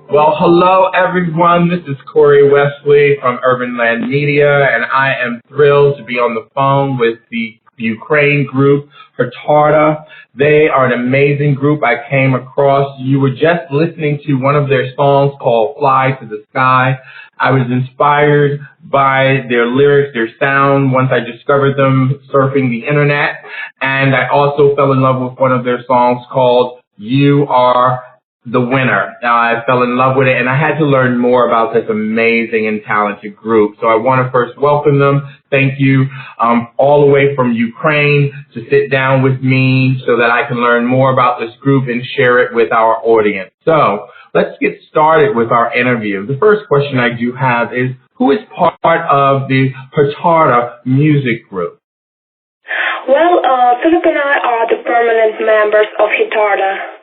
Well, hello everyone. This is Corey Wesley from UrbanLand Media, and I am thrilled to be on the phone with the Ukraine group, Hitarda. They are an amazing group I came across. You were just listening to one of their songs called Fly to the Sky. I was inspired by their lyrics, their sound, once I discovered them surfing the internet. And I also fell in love with one of their songs called You Are the Winner. I fell in love with it, and I had to learn more about this amazing and talented group. So I want to first welcome them. Thank you all the way from Ukraine to sit down with me so that I can learn more about this group and share it with our audience. So let's get started with our interview. The first question I do have is, who is part of the Hitarda music group? Well, Philip and I are the permanent members of Hitarda.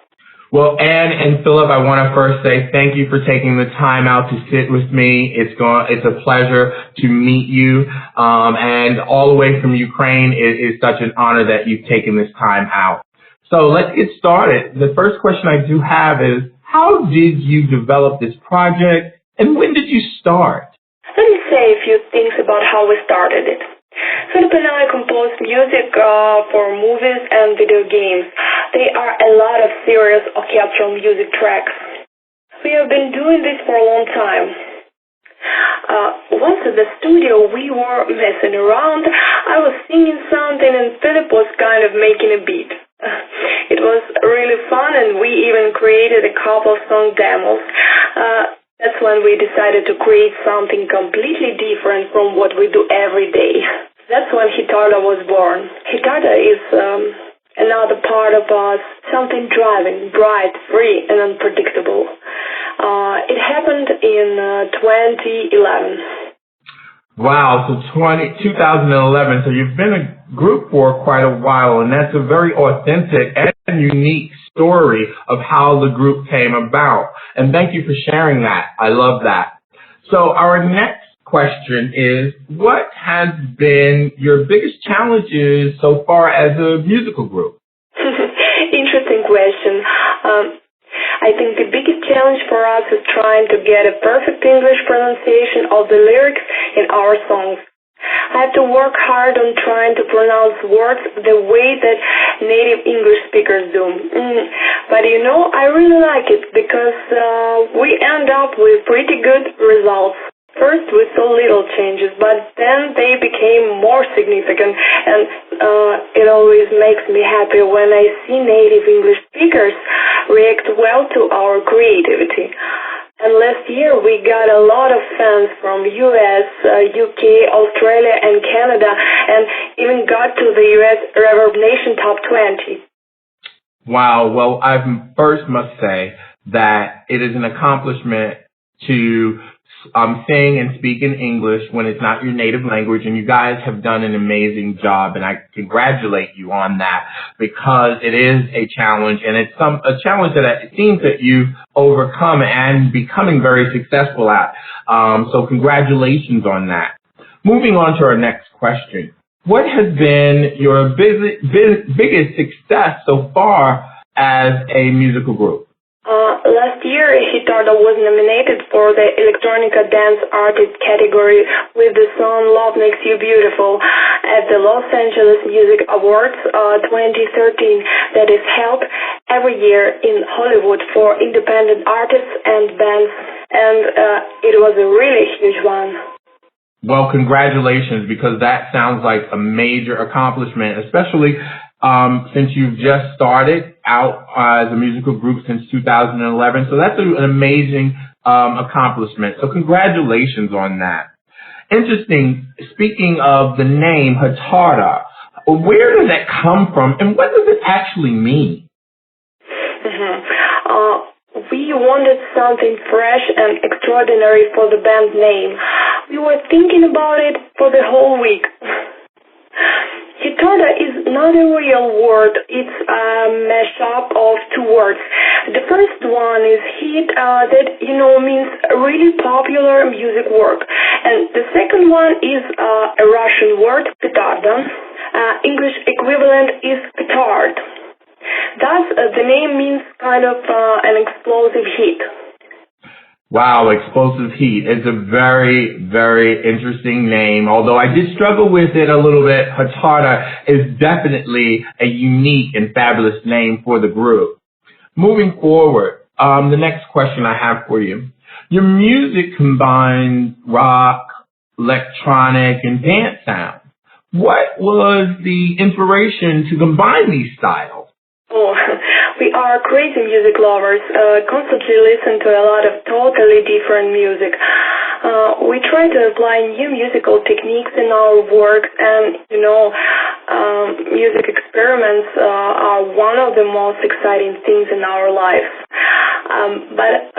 Well, Ann and Philip, I want to first say thank you for taking the time out to sit with me. It's a pleasure to meet you, and all the way from Ukraine. It is such an honor that you've taken this time out. So let's get started. The first question I do have is, how did you develop this project, and when did you start? Let me say a few things about how we started it. Philip and I compose music for movies and video games. They are a lot of serious orchestral music tracks. We have been doing this for a long time. Once at the studio, we were messing around. I was singing something and Philip was kind of making a beat. It was really fun, and we even created a couple of song demos. That's when we decided to create something completely different from what we do every day. That's when Hitarda was born. Hitarda is another part of us, something driving, bright, free, and unpredictable. It happened in 2011. Wow, so 2011, so you've been a group for quite a while, and that's a very authentic and unique story of how the group came about. And thank you for sharing that. I love that. So our next question is, what has been your biggest challenges so far as a musical group? Interesting question. I think the biggest challenge for us is trying to get a perfect English pronunciation of the lyrics in our songs. I have to work hard on trying to pronounce words the way that native English speakers do. But I really like it because we end up with pretty good results. First, we saw little changes, but then they became more significant, and it always makes me happy when I see native English speakers react well to our creativity. And last year, we got a lot of fans from US, UK, Australia, and Canada, and even got to the US Reverb Nation Top 20. Wow. Well, I first must say that it is an accomplishment to sing and speak in English when it's not your native language, and you guys have done an amazing job, and I congratulate you on that, because it is a challenge, and it's a challenge that it seems that you've overcome and becoming very successful at. So congratulations on that. Moving on to our next question. What has been your biggest success so far as a musical group? Last year, Hitarda was nominated for the Electronica Dance Artist category with the song Love Makes You Beautiful at the Los Angeles Music Awards 2013 that is held every year in Hollywood for independent artists and bands, and it was a really huge one. Well, congratulations, because that sounds like a major accomplishment, especially since you've just started out as a musical group since 2011. So that's an amazing accomplishment. So congratulations on that. Interesting. Speaking of the name Hitarda, where does that come from, and what does it actually mean? We wanted something fresh and extraordinary for the band name. We were thinking about it for the whole week. Hitarda is not a real word. It's a mashup of two words. The first one is hit, that means really popular music work, and the second one is a Russian word, petarda. English equivalent is petard. Thus, the name means kind of an explosive hit. Wow, Explosive Heat. It's a very, very interesting name. Although I did struggle with it a little bit, Hitarda is definitely a unique and fabulous name for the group. Moving forward, the next question I have for you. Your music combines rock, electronic, and dance sounds. What was the inspiration to combine these styles? Oh, we are crazy music lovers, constantly listen to a lot of totally different music. We try to apply new musical techniques in our work, and, music experiments are one of the most exciting things in our lives. But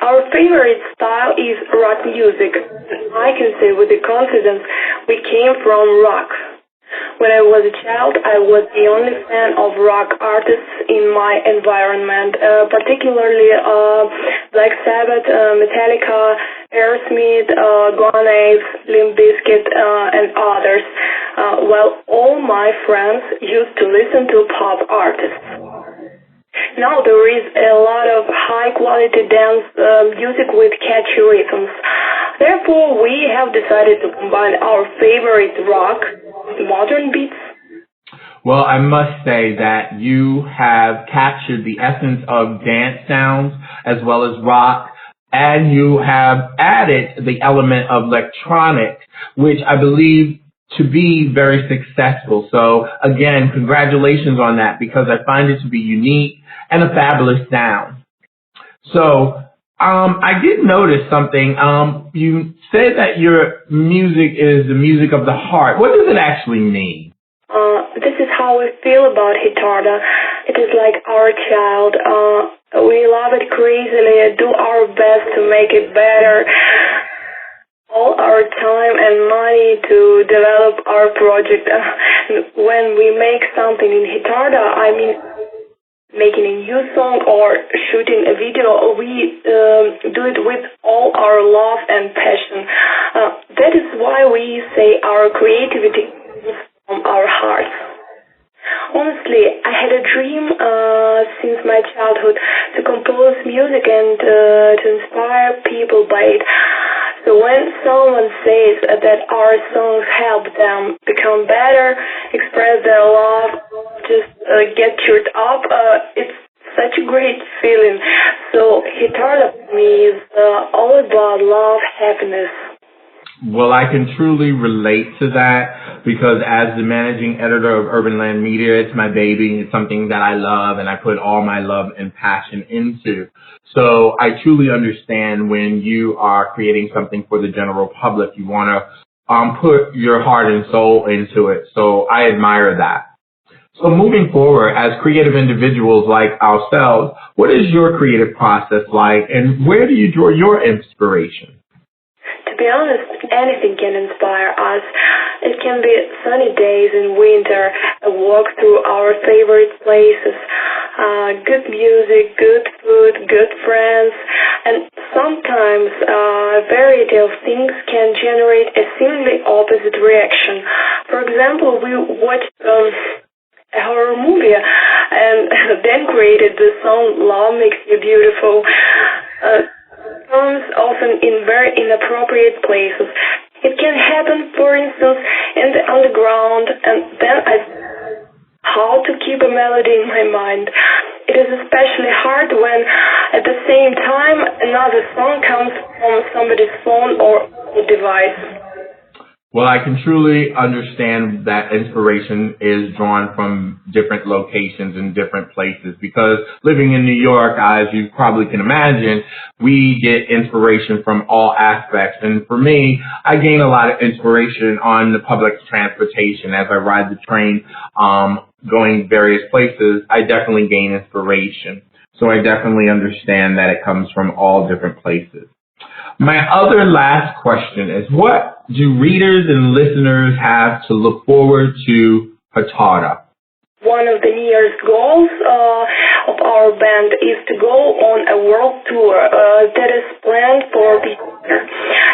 our favorite style is rock music. I can say with the confidence we came from rock. When I was a child, I was the only fan of rock artists in my environment, particularly Black Sabbath, Metallica, Aerosmith, Grenade, Limp Bizkit, and others, while all my friends used to listen to pop artists. Now there is a lot of high-quality dance music with catchy rhythms. Therefore, we have decided to combine our favorite rock with modern beats. Well, I must say that you have captured the essence of dance sounds as well as rock, and you have added the element of electronic, which I believe to be very successful. So again, congratulations on that, because I find it to be unique and a fabulous sound. So I did notice something. You said that your music is the music of the heart. What does it actually mean? This is how we feel about Hitarda. It is like our child. We love it crazily, do our best to make it better. All our time and money to develop our project. When we make something in Hitarda, I mean making a new song or shooting a video, we do it with all our love and passion. That is why we say our creativity comes from our hearts. Honestly, I had a dream since my childhood to compose music and to inspire people by it. So when someone says that our songs help them become better, express their love, just get cheered up, it's such a great feeling. So Hitarda for me is all about love, happiness. Well, I can truly relate to that, because as the managing editor of UrbanLand Media, it's my baby. It's something that I love and I put all my love and passion into. So I truly understand when you are creating something for the general public, you want to put your heart and soul into it. So I admire that. So moving forward, as creative individuals like ourselves, what is your creative process like, and where do you draw your inspiration? To be honest, anything can inspire us. It can be sunny days in winter, a walk through our favorite places, good music, good food, good friends, and sometimes a variety of things can generate a seemingly opposite reaction. For example, we watched a horror movie and then created the song "Love Makes You Beautiful." Songs often in very inappropriate places. It can happen, for instance, in the underground, and then how to keep a melody in my mind. It is especially hard when, at the same time, another song comes from somebody's phone or device. Well, I can truly understand that inspiration is drawn from different locations and different places, because living in New York, as you probably can imagine, we get inspiration from all aspects. And for me, I gain a lot of inspiration on the public transportation. As I ride the train going various places, I definitely gain inspiration. So I definitely understand that it comes from all different places. My other last question is, what do readers and listeners have to look forward to Hitarda? One of the New Year's goals of our band is to go on a world tour that is planned for this year.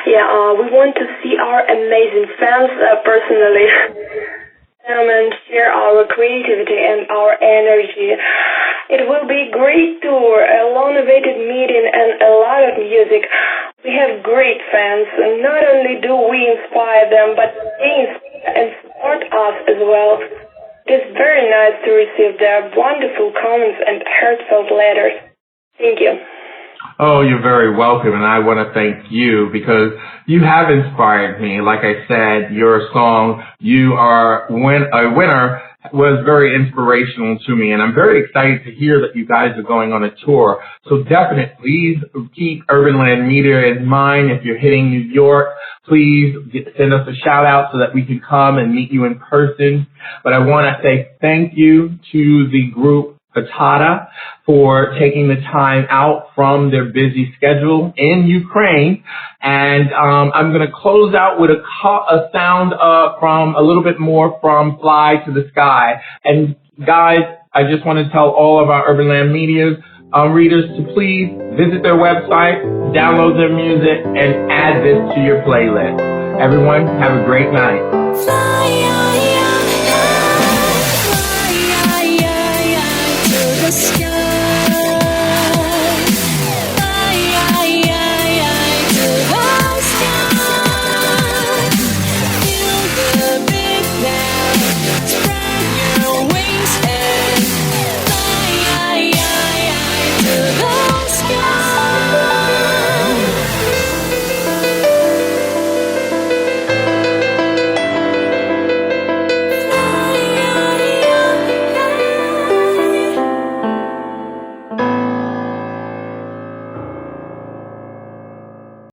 Yeah, we want to see our amazing fans personally. and share our creativity and our energy. It will be a great tour, a long-awaited meeting, and a lot of music. We have great fans, and not only do we inspire them, but they inspire and support us as well. It is very nice to receive their wonderful comments and heartfelt letters. Thank you. Oh, you're very welcome, and I want to thank you because you have inspired me. Like I said, your song, You Are a Winner, was very inspirational to me, and I'm very excited to hear that you guys are going on a tour. So definitely, please keep UrbanLand Media in mind. If you're hitting New York, please send us a shout out so that we can come and meet you in person. But I want to say thank you to the group Hitarda for taking the time out from their busy schedule in Ukraine. And I'm going to close out with a sound from a little bit more from Fly to the Sky. And guys, I just want to tell all of our UrbanLand Media readers to please visit their website, download their music, and add this to your playlist. Everyone, have a great night. Fly